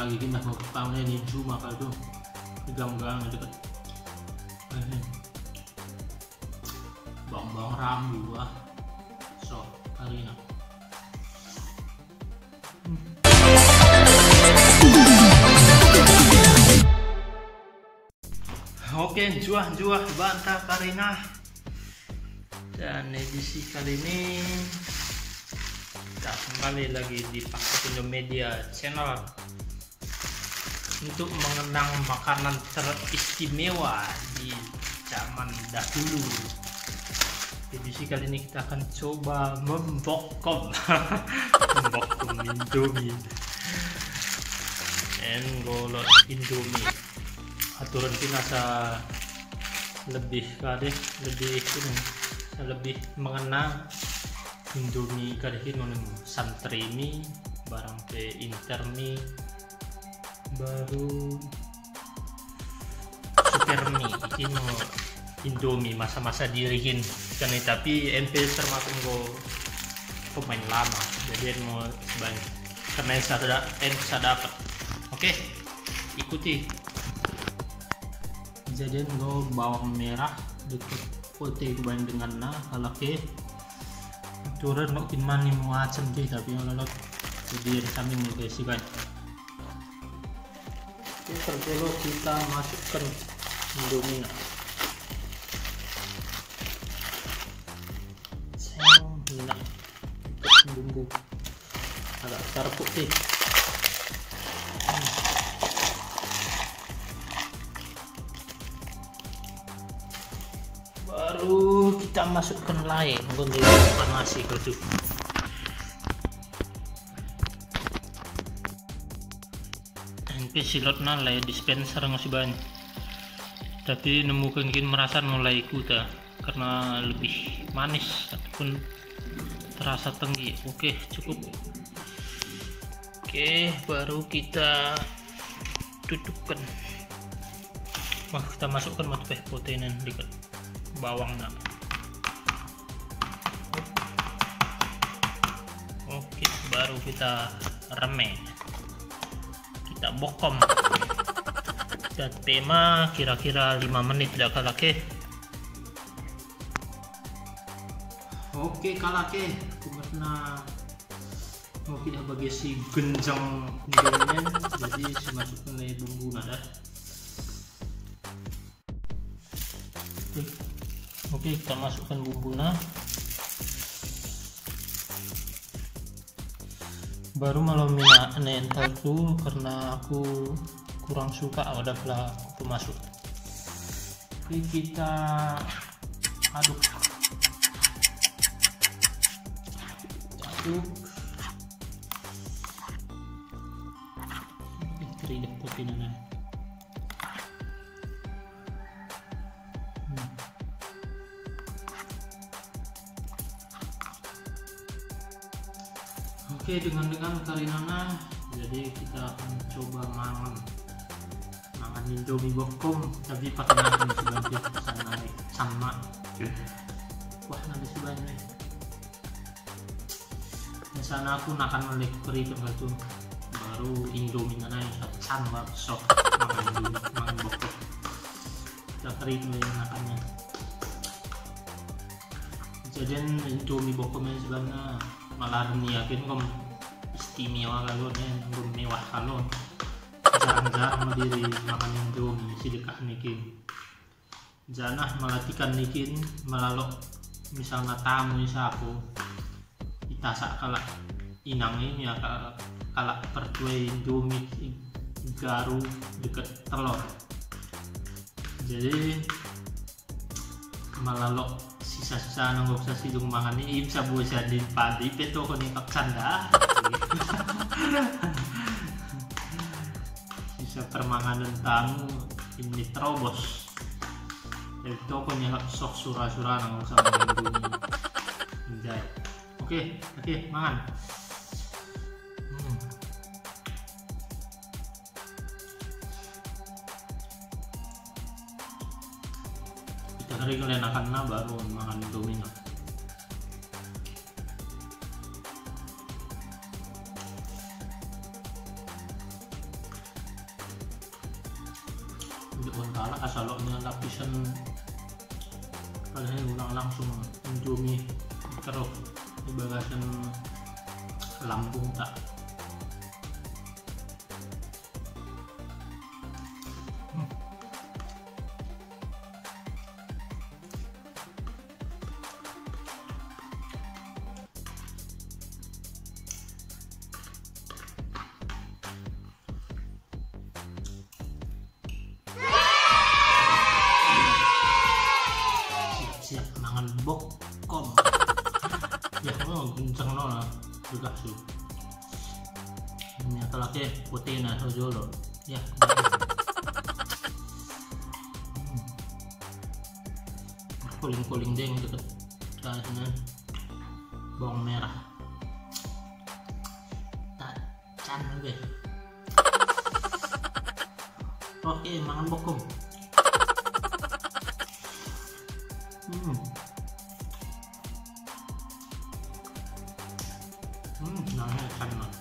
lagi kita mau ketemu di Zuma kalau tuh pegang-pegang deket bang rambu so Karina. Oke, juah bantah Karina. Dan edisi kali ini kita kembali lagi di Pakto Media Channel untuk mengenang makanan teristimewa di zaman dahulu. Edisi kali ini kita akan coba membokom Indomie golot Indomie. Aturan kita lebih mengenang Indomie kadang santri ini barang pe intermi baru supermi ini Indomie masa-masa dirihin kan, tapi MP termasuk pemain lama jadi mau sebanyak karena saya dapat. Oke, ikuti. Jadi bawang merah deket putih dibanding dengan kalau ke turun makin mani macam deh, tapi kalau jadi kami mulai sih kan. Oke, kalau kita masukkan Indomie bumbu agak terpuk sih. Baru kita masukkan lain untuk nasi gitu. MP silotna lay dispenser masih banyak, tapi nemukan merasa mulai kuta karena lebih manis ataupun terasa tinggi. Oke, cukup. Oke, baru kita tutupkan. Kita masukkan protein dikit bawang nak. Oke, baru kita reme, kita bokom. Dan tema kira-kira 5 menit dah kalake. Oke kalake, karena mau kita bagi si genjang Indomie, jadi si masukkan lagi bumbu nada. Oke, kita masukkan bumbunya. Baru malam minyak nental tuh karena aku kurang suka udah pula aku masuk. Oke, kita aduk. Terlihat putihnya. Oke, dengan Karinana, jadi kita akan coba mangan Indomie bokom, tapi pakai nasi sebagai sama. Wah, nanti sebanyak. Misalnya aku nakan oleh perikan itu, baru Indomie nana yang sama sok mangan bokom. Kita perikan nakannya. Jadi Indomie bokom yang sebenarnya malah yakin kom istimewa kalau mewah kalau jarang-jarang diri makan Indomie sedekah nikin janah melatikan nikin melalui misalnya tamu aku kita kalak inang ini ya kalak percuai Indomie garu deket telur, jadi melalui sisa-sisa nang gak usah sidung mangan ini bisa buat jadi padi peto ko ni paksanda sisa permanganan tamu ini terobos jadi toko ni sok surah-surah nang usah mangan enjoy. Oke, mangan. Hari kalian akan baru makan Indomie. on kalah asalnya lapisan padahal ulang langsung Indomie taruh di bagasan lambung tak. Siap mangan bokom ya kencang lah juga su ini lagi putih nah jolo ya kuling deng deket sana bawang merah tak can lagi. Oke mangan bokom. Nah, kan lah.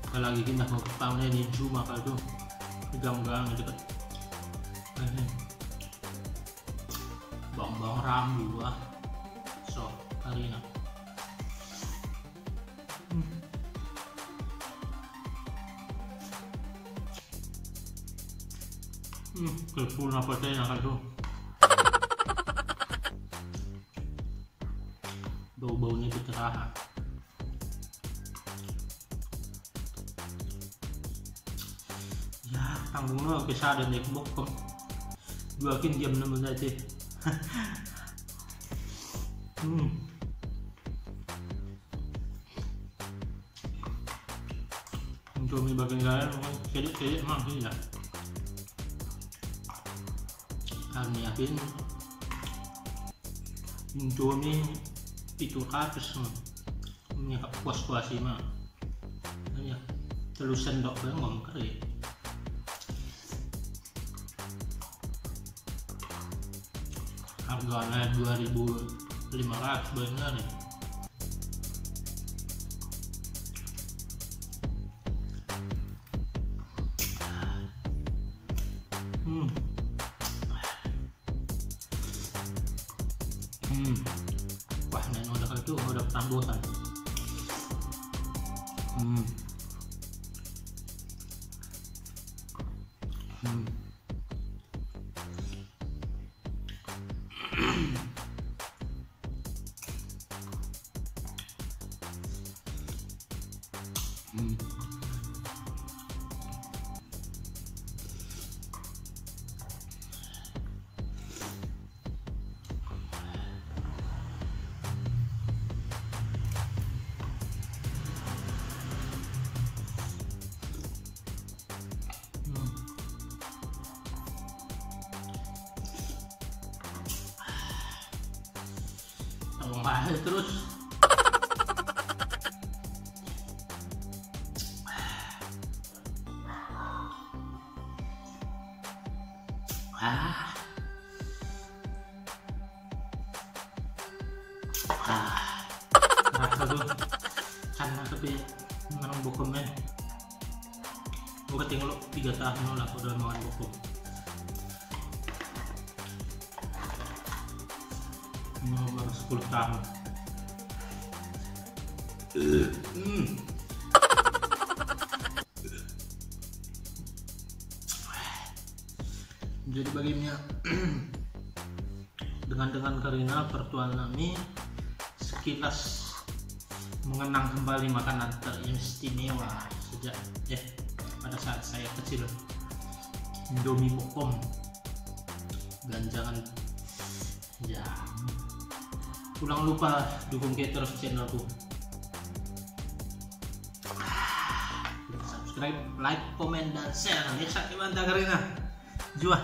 Kalau lagi kita mau kepangnya di cuma kalau tuh pegang-pegang deket. Bawang rambu so karina kepul apa saya nakal tuh bau-baunya itu terasa ya tanggungnya bisa ada naik bokom dua kin jam 6 aja. Indomie bagian kalian sedikit emang sih ya. Kami yakin Indomie itu katus punya puas-puas sih mah. Ya terus sendok bengong kering. Harganya 2.500 bener nih. Wah, ini udah itu udah tambuhan. Bahaya terus. Rasa tuh kan tapi menang bokomnya. Gue tinggal 3 tahun lah udah makan bokom. Baru 10 tahun. Jadi baginya dengan Karina pertuan kami sekilas mengenang kembali makanan teristimewa sejak pada saat saya kecil, Indomie bokom. Dan jangan ulang lupa dukung kita terus channelku, subscribe, like, komen, dan share. Ya, sakit mantap Karina, juah.